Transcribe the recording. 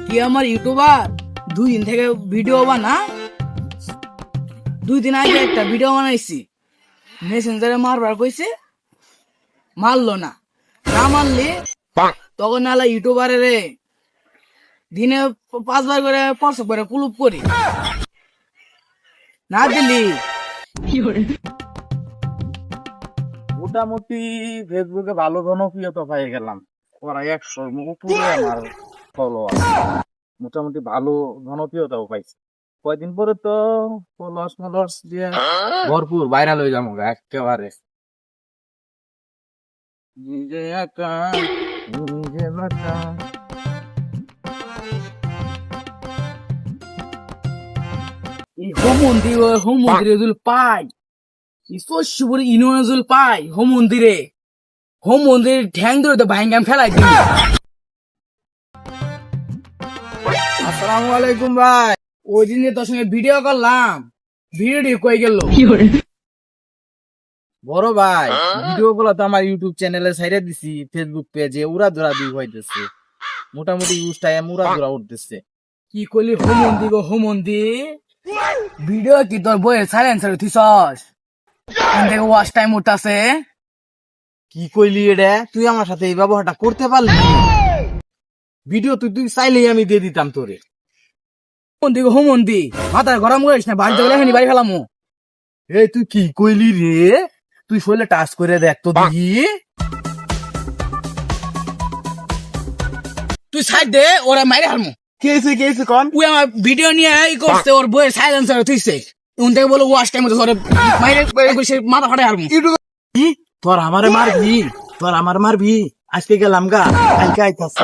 কি আমার ইউটিউবার 2 দিন থেকে ভিডিও বানা 2 দিন আগে একটা ভিডিও বানাইছি মেসেঞ্জারে মারবার কইছে মারলো না না মারলে তখন নালা ইউটিউবারে রে দিনে 5 বার করে 500 করে কুলুপ করি না দিলি মোটামুটি ফেসবুকে ভালো জনপ্রিয়তা পেয়ে গেলাম ওরা 100 উপরে আমার ফলোয়ার মোটামুটি ভালো জনপ্রিয়তাও পাইছে কয়দিন পরে তো ফলোয়ার্স দিয়ে ভরপুর ভাইরাল হয়ে যাবো একেবারে নিজে একা নিজে মাতা এই হোম মন্দিরে যদি পাই শিবরে ইনোজুল পাই হোম মন্দিরে ঠ্যাং ধরে তো ভাইঙ্গাম ফেলাই দিই। আসসালামু আলাইকুম ভাই ওই দিন যে তোর সঙ্গে ভিডিও করলাম ভিডিওটি কই গেল বড় ভাই ভিডিও গুলো তো আমার ইউটিউব চ্যানেলে ছাইড়ে দিছি ফেসবুক পেজে উড়া ধরা দিয়ে হইতেছে মোটামুটি ইউজ টাইম উড়া ধরা উঠতেছে কি করলি হোম মন্দির ভিডিও কি তোর বইয়ের সাইলেন্সার উঠিছস থেকে ওয়াচ টাইম উঠতাছে কি কইলি এটা তুই আমার সাথে এই ব্যবহারটা করতে পারলি ভিডিও তুই চাইলেই আমি দিয়ে দিতাম তোরে হোম মন্দির মাথায় গরম করিস না বাড়িতে গেলে বাড়ি ফেলামু এই তুই কি কইলি রে তুই শরীরে টাচ করে দেখ তো দেখি তুই সাইড দে ওরা মাইরে হারমু কেছে কন ওই আমার ভিডিও নিয়ে ই করছে ওর বইয়ের সাইলেন্সার উঠিছে উন থেকে বলে ওয়াচ টাইম ধরে মাইরে মাথা ফাটাই হারমু কি তোর আমার মারবি আজকে গেলাম গা কালকে আইতাছি